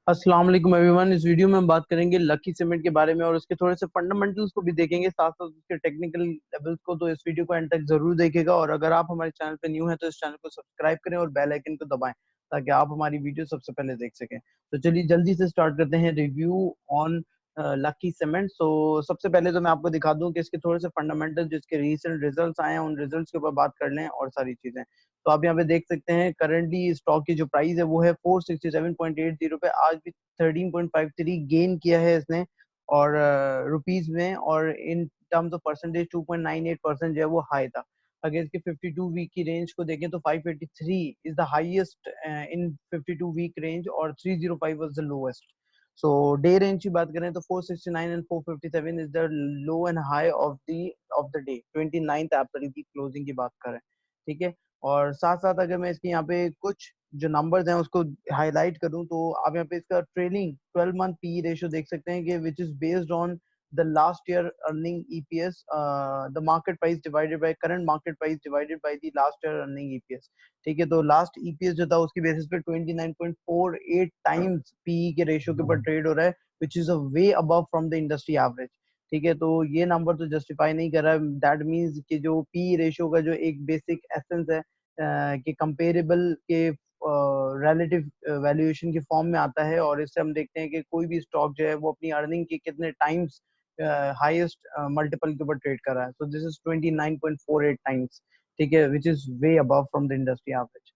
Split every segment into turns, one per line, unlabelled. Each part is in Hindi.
अस्सलाम वालेकुम एवरीवन। इस वीडियो में हम बात करेंगे लकी सीमेंट के बारे में और उसके थोड़े से फंडामेंटल्स को भी देखेंगे, साथ साथ उसके टेक्निकल लेवल्स को। तो इस वीडियो को एंड तक जरूर देखिएगा और अगर आप हमारे चैनल पे न्यू हैं तो इस चैनल को सब्सक्राइब करें और बेल आइकन को दबाएं ताकि आप हमारी वीडियो सबसे पहले देख सकें। तो चलिए जल्दी से स्टार्ट करते हैं रिव्यू ऑन लकी सीमेंट। तो सबसे पहले तो मैं आपको दिखा दूं कि इसके थोड़े से फंडामेंटल जिसके रीसेंट रिजल्ट्स आए हैं उन रिजल्ट्स के ऊपर बात कर लें और सारी चीजें। तो आप यहाँ पे देख सकते हैं करंटली स्टॉक की जो प्राइस है वो है 467.80 पे। आज भी 13.53 गेन किया है इसने और रुपीज में, और इन टर्म्स ऑफ परसेंटेज 2.98% जो है वो हाई था। अगर इसकी 52 वीक की रेंज को देखें तो 583 is the highest in 52 week range और 305 was the lowest. So day range की बात करें तो 469 and 457 is the low and high of the day 29 April की क्लोजिंग की बात करें। ठीक है। और साथ साथ अगर मैं इसके यहाँ पे कुछ जो नंबर्स हैं उसको हाईलाइट करूं तो आप यहाँ पे इसका ट्रेलिंग 12 मंथ पी रेशियो देख सकते हैं कि which is based on the last year earning EPS, the market price divided by current market price divided by the last year earning EPS. ठीक है। तो लास्ट ईपीएस जो था उसकी बेसिस पे 29.48 टाइम्स पीई के रेशियो के ऊपर ट्रेड हो रहा है, which is a way above from the industry average. ठीक है। तो ये नंबर तो जस्टिफाई नहीं कर रहा है। दैट मीन्स कि जो पी रेशियो का जो एक बेसिक एसेंस है कि कंपेरेबल के रिलेटिव वैल्यूएशन की फॉर्म में आता है, और इससे हम देखते हैं कि कोई भी स्टॉक जो है वो अपनी अर्निंग के कितने टाइम्स हाईएस्ट मल्टीपल के ऊपर ट्रेड कर रहा है। So this is 29.48 times. ठीक है, which is way above from the industry average.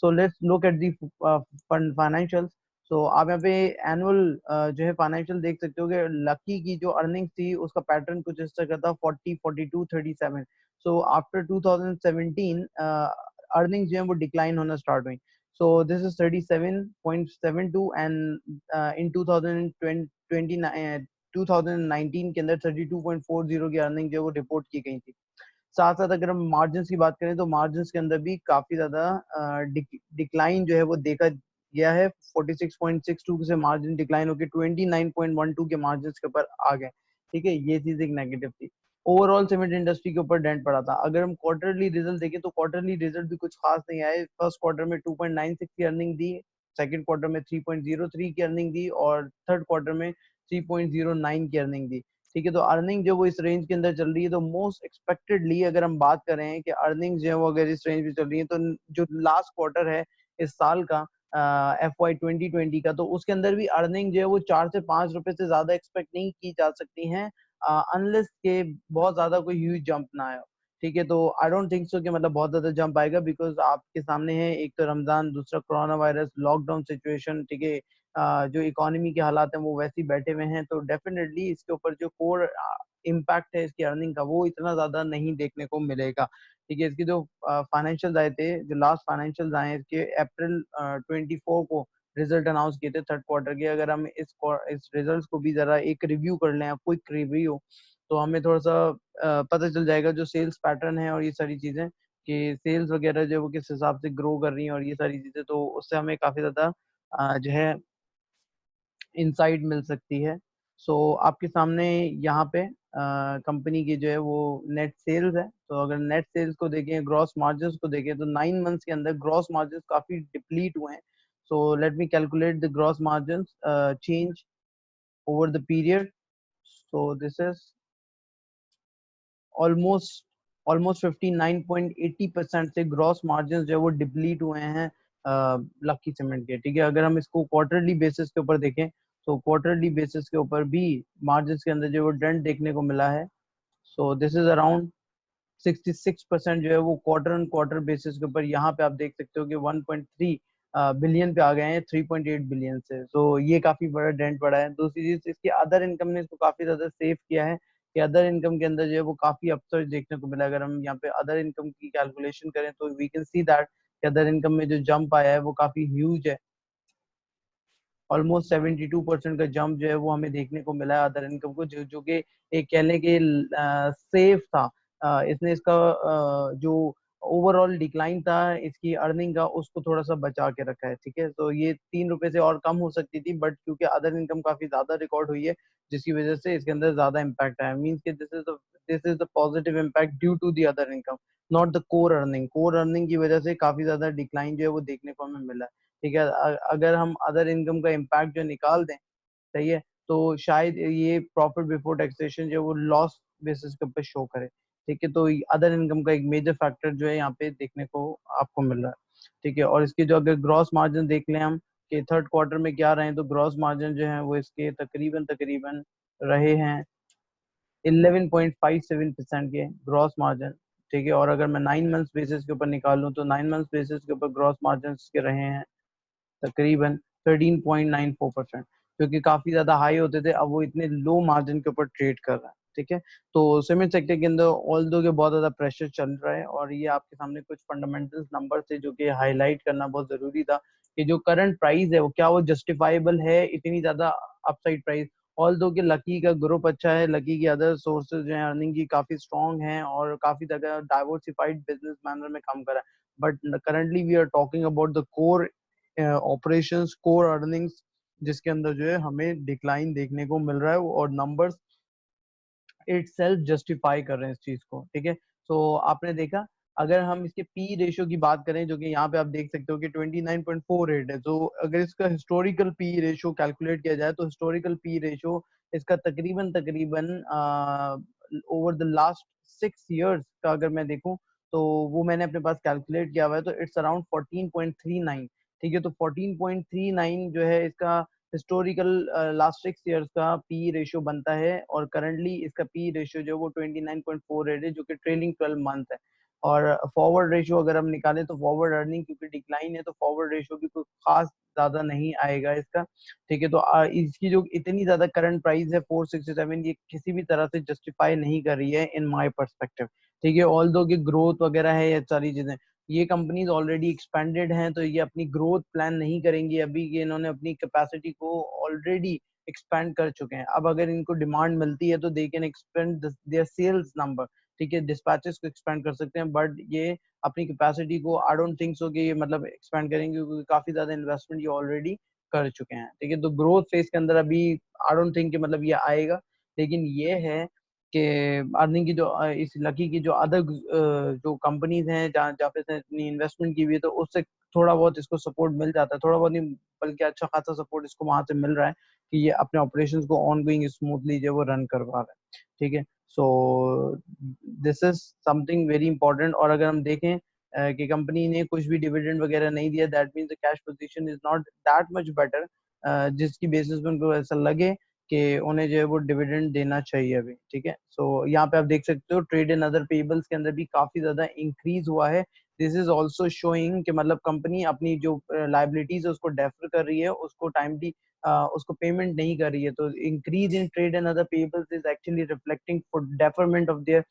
So let's look at the financials. So आप यहाँ पे एनुअल जो है फाइनेंशियल देख सकते हो कि लकी की जो अर्निंग्स थी उसका पैटर्न कुछ इस तरह का था, 40, 42, 37। सो आफ्टर 2017 अर्निंग्स जो है वो डिक्लाइन होना स्टार्ट हुई। सो दिस इज 37.72 एंड इन 2019 के अंदर 32.40 की अर्निंग जो है वो रिपोर्ट की गई थी। साथ साथ अगर हम मार्जिन की बात करें तो मार्जिन के अंदर भी काफी ज्यादा डिक्लाइन जो है वो देखा गया है। 46.62 से मार्जिन डिक्लाइन होकर 29.12 के मार्जिन के ऊपर आ गए। ठीक है, ये चीज एक नेगेटिव थी। ओवरऑल सीमेंट इंडस्ट्री के ऊपर डेंट पड़ा था। अगर हम क्वार्टरली रिजल्ट देखें तो क्वार्टरली रिजल्ट भी कुछ खास नहीं आए। फर्स्ट क्वार्टर में 2.96 की अर्निंग दी, सेकंड क्वार्टर में 3.03 की अर्निंग दी और थर्ड क्वार्टर में 3.09 की अर्निंग दी। ठीक है। तो अर्निंग जो वो इस रेंज के अंदर चल रही है, तो मोस्ट एक्सपेक्टेडली अगर हम बात करें कि अर्निंग जो है वो अगर इस रेंज में चल रही है तो जो लास्ट क्वार्टर है इस साल का FY 2020 का, तो उसके अंदर भी अर्निंग जो है वो 4 से 5 रुपए से ज्यादा एक्सपेक्ट नहीं की जा सकती हैं, अनलेस के बहुत ज्यादा कोई ह्यूज जंप ना आए। ठीक है। तो आई डोंट थिंक सो कि मतलब बहुत ज्यादा जंप आएगा, बिकॉज आपके सामने है एक तो रमजान, दूसरा कोरोना वायरस, लॉकडाउन सिचुएशन। ठीक है। जो इकोनॉमी के हालात हैं वो वैसे ही बैठे हुए हैं, तो डेफिनेटली इसके ऊपर जो कोर इम्पैक्ट है इसकी अर्निंग का वो इतना ज्यादा नहीं देखने को मिलेगा। ठीक है। इसके जो फाइनेंशियल आए थे, जो लास्ट फाइनेंशियल आए हैं इसके अप्रैल 24 को रिजल्ट अनाउंस किए थे थर्ड क्वार्टर के। अगर हम इस रिजल्ट्स को भी जरा एक रिव्यू कर लें, क्विक रिव्यू, तो हमें थोड़ा सा पता चल जाएगा जो सेल्स पैटर्न है और ये सारी चीजें कि सेल्स वगैरह जो वो किस हिसाब से ग्रो कर रही हैं और ये सारी चीजें, तो उससे हमें काफी ज्यादा जो है इंसाइट मिल सकती है। सो आपके सामने यहाँ पे कंपनी की जो है वो नेट सेल्स है। तो अगर नेट सेल्स को देखें, ग्रॉस मार्जिन को देखें, तो 9 मंथ्स के अंदर ग्रॉस मार्जिन काफी डिप्लीट हुए हैं। So let me calculate the gross margin change over the period. So this is almost almost 59.80% से ग्रॉस मार्जिन जो है वो डिप्लीट हुए हैं लकी सीमेंट के। ठीक है। अगर हम इसको क्वार्टरली बेसिस के ऊपर देखें तो क्वार्टरली बेसिस के ऊपर भी मार्जिन के अंदर जो वो डेंट देखने को मिला है। सो दिस इज अराउंड 66% जो है वो क्वार्टर ऑन क्वार्टर बेसिस के ऊपर यहाँ पे आप देख सकते हो कि 1.3 बिलियन पे आ गए हैं 3.8 बिलियन से। तो ये काफी बड़ा डेंट पड़ा है। दूसरी चीज, इसकी अदर इनकम ने इसको काफी ज्यादा सेव किया है कि अदर इनकम के अंदर जो है वो काफी अपसर्ज देखने को मिला। अगर हम यहाँ पे अदर इनकम की कैलकुलेशन करें तो we can see that other income में जो जंप आया है वो काफी ह्यूज है। ऑलमोस्ट 72% का जंप जो है वो हमें देखने को मिला है अदर इनकम को, जो कि एक कह लें कि सेफ था। इसने इसका जो ओवरऑल डिक्लाइन था इसकी अर्निंग का, उसको थोड़ा सा बचा के रखा है। ठीक है। तो ये 3 रुपए से और कम हो सकती थी, बट क्योंकि अदर इनकम काफी ज्यादा रिकॉर्ड हुई है जिसकी वजह से इसके अंदर ज्यादा इम्पैक्ट आया। मीन्स कि this is the positive impact due to the other income, not the core earning. Core earning की वजह से काफी ज्यादा डिक्लाइन जो है वो देखने को हमें मिला है। ठीक है। अगर हम अदर इनकम का इम्पैक्ट जो निकाल दें, सही है, तो शायद ये प्रॉफिट बिफोर टैक्सेशन जो वो लॉस बेसिस के ऊपर शो करे। ठीक है, तो अदर इनकम का एक मेजर फैक्टर जो है यहाँ पे देखने को आपको मिल रहा है। ठीक है, और इसके जो अगर ग्रॉस मार्जिन देख लें हम कि थर्ड क्वार्टर में क्या रहे, तो ग्रॉस मार्जिन जो है वो इसके तकरीबन तकरीबन रहे हैं 11.57% के ग्रॉस मार्जिन। ठीक है, और अगर मैं 9 मंथ्स बेसिस के ऊपर निकालूं तो 9 मंथ्स बेसिस के ऊपर ग्रॉस मार्जिन के रहे हैं तकरीबन 13.94%, जो कि काफी ज्यादा हाई होते थे, अब वो इतने लो मार्जिन के ऊपर ट्रेड कर रहा है। ठीक है, तो सीमेंट सेक्टर के अंदर ऑल दो के बहुत ज्यादा प्रेशर चल रहा है, और ये आपके सामने कुछ फंडामेंटल्स नंबर थे जो कि हाईलाइट करना बहुत जरूरी था कि जो करंट प्राइस है वो क्या वो जस्टिफाइबल है इतनी ज्यादा अपसाइड प्राइस। ऑल दो के लकी का ग्रुप अच्छा है, लकी के अदर सोर्सेज जो है अर्निंग की काफी स्ट्रॉन्ग है और काफी ज्यादा डाइवर्सिफाइड बिजनेस मैनर में काम कर रहा है। But currently we are talking about the core operations, core earnings, जिसके अंदर जो है हमें डिक्लाइन देखने को मिल रहा है, और नंबर्स इट सेल्फ जस्टिफाई कर रहे हैं इस चीज को। ठीक है, तो आपने देखा, अगर हम इसके पी रेशियो की बात करें जो कि यहाँ पे आप देख सकते हो कि 29.48 है, तो अगर इसका हिस्टोरिकल पी रेशियो कैलकुलेट किया जाए तो हिस्टोरिकल पी रेशियो इसका तकरीबन तकरीबन ओवर द लास्ट 6 इयर्स का अगर मैं देखूं तो वो मैंने अपने पास कैलकुलेट किया हुआ है, तो इट्स अराउंड 14.39। ठीक है, तो 14.39 जो है इसका हिस्टोरिकल लास्ट 6 इयर्स का पी रेशियो बनता है, और करंटली इसका पी रेशियो जो है वो 29.48 है, जो कि ट्रेलिंग 12 मंथ है। और फॉरवर्ड रेशियो अगर हम निकालें तो फॉरवर्ड अर्निंग क्योंकि डिक्लाइन है, तो फॉरवर्ड रेशियो भी कोई खास ज्यादा नहीं आएगा इसका। ठीक है, तो इसकी जो इतनी ज्यादा करंट प्राइस है 467, ये किसी भी तरह से जस्टिफाई नहीं कर रही है इन माय पर्सपेक्टिव। ठीक है, ऑल दो की ग्रोथ वगैरह है, ये सारी चीजें, ये कंपनीज ऑलरेडी एक्सपेंडेड हैं, तो ये अपनी ग्रोथ प्लान नहीं करेंगी अभी, कि इन्होंने अपनी कैपेसिटी को ऑलरेडी एक्सपेंड कर चुके हैं। अब अगर इनको डिमांड मिलती है तो they can expand their sales number. ठीक है, डिस्पैचेस को एक्सपेंड कर सकते हैं, बट ये अपनी कैपेसिटी को आई डोंट थिंक सो कि ये मतलब एक्सपेंड करेंगे, क्योंकि काफी ज्यादा इन्वेस्टमेंट ये ऑलरेडी कर चुके हैं। ठीक है, तो ग्रोथ फेज के अंदर अभी आई डोंट थिंक कि मतलब ये आएगा, लेकिन ये है कि अर्निंग की जो इस लकी की जो अदर जो कंपनीज हैं जहाँ जहाँ पे इसने अपनी इन्वेस्टमेंट की हुई है, तो उससे थोड़ा बहुत इसको सपोर्ट मिल जाता है, थोड़ा बहुत नहीं बल्कि अच्छा खासा सपोर्ट इसको वहां से मिल रहा है कि ये अपने ऑपरेशंस को ऑन गोइंग स्मूथली जो वो रन करवा रहा है। ठीक है, so this is something very important. और अगर हम देखें कि कंपनी ने कुछ भी डिविडेंड वगैरह नहीं दिया, that means the cash position is not that much better, जिसकी बेसिस पे उनको ऐसा लगे कि उन्हें जो है वो डिविडेंड देना चाहिए अभी। ठीक है, सो यहाँ पे आप देख सकते हो ट्रेड एंड अदर पेबल्स के अंदर भी काफी ज्यादा इंक्रीज हुआ है। दिस इज ऑल्सो शोइंग कि मतलब कंपनी अपनी जो लाइबिलिटीज है उसको डेफर कर रही है, उसको टाइमली उसको पेमेंट नहीं कर रही है, तो increase in trade and other payables is actually reflecting for deferment of their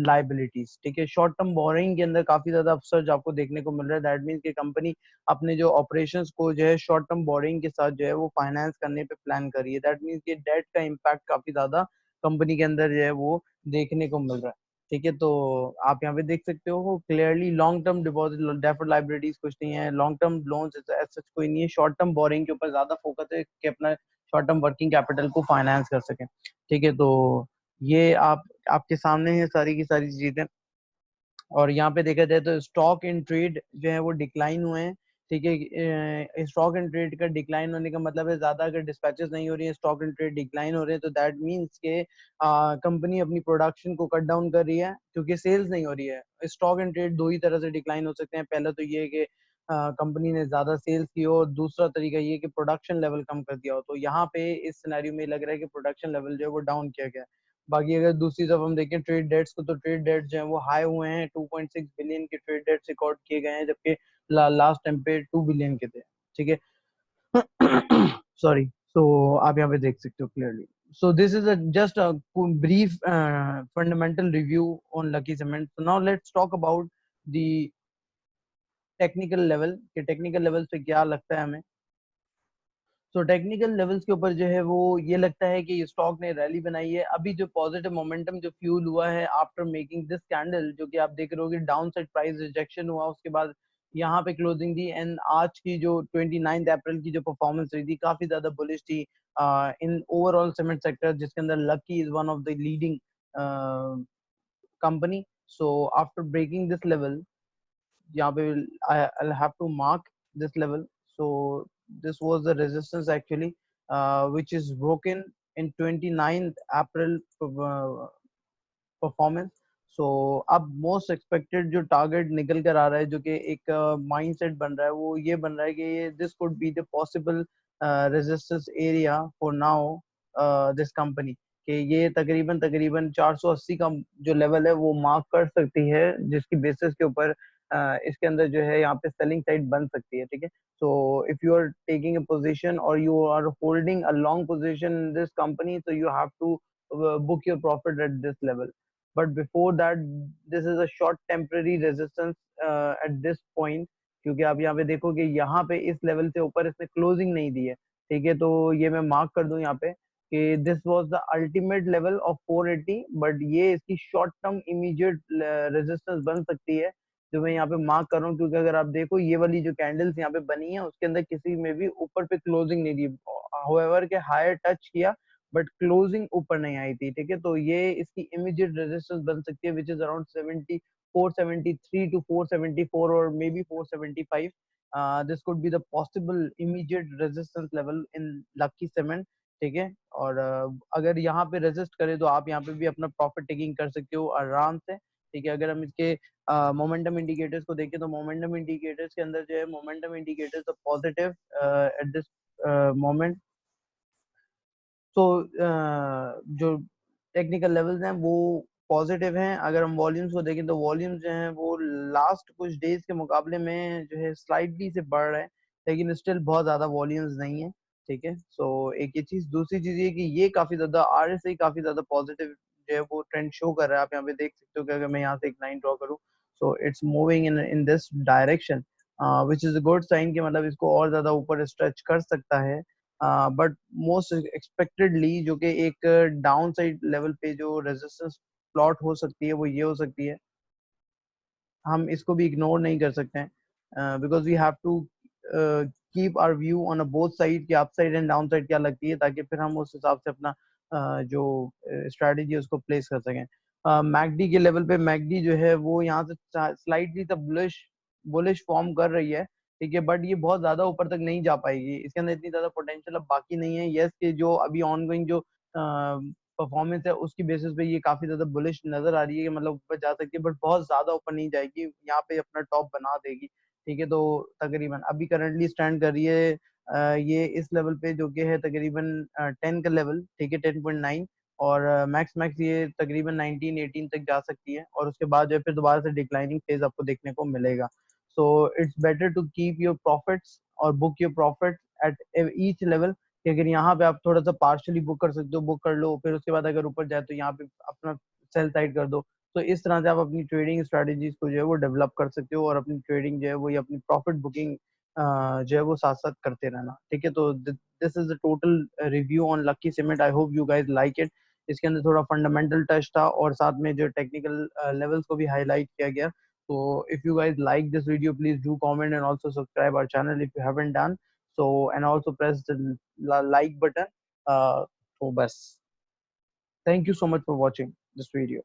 liabilities. ठीक है, शॉर्ट टर्म बोरिंग के अंदर काफी ज्यादा अपसर्ज आपको देखने को मिल रहा है, दैट मीन्स कि कंपनी अपने जो ऑपरेशंस को जो है शॉर्ट टर्म बोरिंग के साथ जो है वो फाइनेंस करने पे प्लान कर रही है, दैट मीन्स कि डेट का इम्पैक्ट काफी ज्यादा कंपनी के अंदर जो है वो देखने को मिल रहा है। ठीक है, तो आप यहाँ पे देख सकते हो clearly long term deposit deferred liabilities कुछ नहीं है, लॉन्ग टर्म लोन्स सच कोई नहीं है, शॉर्ट टर्म बोरिंग के ऊपर ज्यादा फोकस है कि अपना शॉर्ट टर्म वर्किंग कैपिटल को फाइनेंस कर सकें। ठीक है, तो ये आप आपके सामने है सारी की सारी चीजें। और यहाँ पे देखा जाए तो स्टॉक इन ट्रेड जो है वो डिक्लाइन हुए हैं। ठीक है, स्टॉक इन ट्रेड का डिक्लाइन होने का मतलब है ज्यादा अगर डिस्पैचेस नहीं हो रही है, स्टॉक इन ट्रेड डिक्लाइन हो रहे हैं, तो दैट मीन्स के कंपनी अपनी प्रोडक्शन को कट डाउन कर रही है क्योंकि सेल्स नहीं हो रही है। स्टॉक इन ट्रेड दो ही तरह से डिक्लाइन हो सकते हैं, पहला तो ये है कि कंपनी ने ज्यादा सेल्स की हो, और दूसरा तरीका ये कि प्रोडक्शन लेवल कम कर दिया हो। तो यहाँ पे इस सिनेरियो में लग रहा है कि प्रोडक्शन लेवल जो है वो डाउन किया गया है। बाकी अगर दूसरी तरफ हम देखें ट्रेड डेट्स को, तो ट्रेड डेट्स जो है वो हाई हुए हैं, 2.6 बिलियन के ट्रेड डेट्स रिकॉर्ड किए गए हैं, जबकि लास्ट टाइम पे 2 बिलियन के थे। ठीक है, सॉरी, सो आप यहाँ पे देख सकते हो clearly. So this is a just a brief fundamental review on Lucky Cement. So now let's talk about the technical level, कि टेक्निकल लेवल पे क्या लगता है हमें। तो टेक्निकल लेवल्स के ऊपर जो है वो ये लगता है कि स्टॉक ने रैली बनाई है, अभी जो पॉजिटिव मोमेंटम जो फ्यूल हुआ है आफ्टर मेकिंग दिस कैंडल, जो कि आप देख रहे हो कि डाउन साइड प्राइस रिजेक्शन हुआ, उसके बाद यहाँ पे क्लोजिंग दी, एंड आज की जो 29 अप्रैल की जो परफॉर्मेंस रही थी काफी ज्यादा बुलिश थी इन ओवरऑल सीमेंट सेक्टर, जिसके अंदर Lucky is one of the leading company. So after breaking this level, यहाँ पे I'll have to mark this level. So this was the resistance actually, which is broken in 29th April performance. So अब मोस्ट एक्सपेक्टेड जो टारगेट निकल कर आ रहा है, जो कि एक माइंडसेट बन रहा है, वो ये बन रहा है कि this could be the possible resistance area for now this company, कि ये तकरीबन तकरीबन 480 का जो लेवल है वो मार्क कर सकती है, जिसकी बेसिस के ऊपर इसके अंदर जो है यहाँ पे सेलिंग साइड बन सकती है. ठीक है. So if you are taking a position और you are holding a long position in this company, so you have to book your profit at this level. But before that, this is a short temporary resistance at this point, क्योंकि आप यहाँ पे देखो कि यहाँ पे इस लेवल से ऊपर इसने क्लोजिंग नहीं दी है. ठीक है. तो ये मैं मार्क कर दूं यहाँ पे कि this was the ultimate level of 480, but ये इसकी शॉर्ट टर्म इमीडिएट रेजिस्टेंस बन सकती है, जो मैं यहाँ पे मार्क कर रहा हूँ. क्योंकि अगर आप देखो ये वाली जो कैंडल्स यहाँ पे बनी है, उसके अंदर किसी में भी ऊपर पे क्लोजिंग नहीं दी, हाउएवर के हायर टच किया, बट क्लोजिंग ऊपर नहीं आई थी. ठीक है. तो ये इसकी इमीडिएट रेजिस्टेंस बन सकती है, विच इज अराउंड 70 473 टू 474 और may be 475. This could be the possible immediate resistance level in lucky cement. ठीक है. और अगर यहाँ पे रेजिस्ट करे तो आप यहाँ पे भी अपना प्रॉफिट टेकिंग कर सकते हो आराम से. ठीक है. अगर हम इसके मोमेंटम इंडिकेटर्स को देखें, तो मोमेंटम इंडिकेटर्स के अंदर जो है, momentum indicators positive at this moment. तो जो टेक्निकल लेवल्स हैं वो पॉजिटिव हैं. अगर हम वॉल्यूम्स को देखें, तो वॉल्यूम्स जो हैं वो लास्ट कुछ डेज के मुकाबले में जो है स्लाइटली से बढ़ रहे हैं, लेकिन स्टिल बहुत ज़्यादा वॉल्यूम्स नहीं है. ठीक है. सो एक ये चीज़. दूसरी चीज़ ये कि ये काफ़ी ज़्यादा RSI काफ़ी ज़्यादा पॉजिटिव जो है वो ट्रेंड शो कर रहा है. आप यहाँ पे देख सकते हो कि अगर मैं यहाँ से एक लाइन ड्रॉ करूँ, so it's moving in this direction, which is a good sign, कि मतलब इसको और ज़्यादा ऊपर स्ट्रेच कर सकता है. बट मोस्ट एक्सपेक्टेडली जो कि एक डाउन साइड लेवल पे जो रेजिस्टेंस प्लॉट हो सकती है, वो ये हो सकती है. हम इसको भी इग्नोर नहीं कर सकते हैं, because we have to keep our view on a both side, कि up side and down side क्या लगती है, ताकि फिर हम उस हिसाब से अपना जो स्ट्रेटजी है उसको प्लेस कर सकें. मैकडी के लेवल पे मैकडी जो है वो यहाँ से स्लाइटली सा बुलिश बुलिश फॉर्म कर रही है. ठीक है. बट ये बहुत ज्यादा ऊपर तक नहीं जा पाएगी, इसके अंदर इतनी ज्यादा पोटेंशियल अब बाकी नहीं है. यस, के जो अभी ऑनगोइंग जो परफॉर्मेंस है उसकी बेसिस पे ये काफी ज्यादा बुलिश नजर आ रही है, कि मतलब ऊपर जा सकती है, बट बहुत ज्यादा ऊपर नहीं जाएगी, यहाँ पे अपना टॉप बना देगी. ठीक है. तो तकरीबन अभी करंटली स्टैंड कर रही है ये इस लेवल पे, जो कि है तकरीबन 10 का लेवल. ठीक है. 10.9. और मैक्स मैक्स ये तकरीबन 19 18 तक जा सकती है, और उसके बाद जो है फिर दोबारा से डिक्लाइनिंग फेज आपको देखने को मिलेगा. So it's better to keep your profits और book your profit at each level, कि अगर यहाँ पे आप थोड़ा सा पार्शली बुक कर सकते हो, बुक कर लो, फिर उसके बाद अगर ऊपर जाए तो यहाँ पे अपना सेल साइड कर दो. तो इस तरह से आप अपनी ट्रेडिंग स्ट्रेटेजीज को जो है वो डेवलप कर सकते हो, और अपनी ट्रेडिंग जो है वो, या अपनी प्रॉफिट बुकिंग जो है वो साथ साथ करते रहना. ठीक है. तो this is the total review on lucky cement. I hope you guys like it. इसके अंदर थोड़ा फंडामेंटल टच था, और साथ में जो टेक्निकल लेवल्स को भी हाईलाइट किया गया. So if you guys like this video, please do comment and also subscribe our channel if you haven't done so, and also press the like button. So bas, thank you so much for watching this video.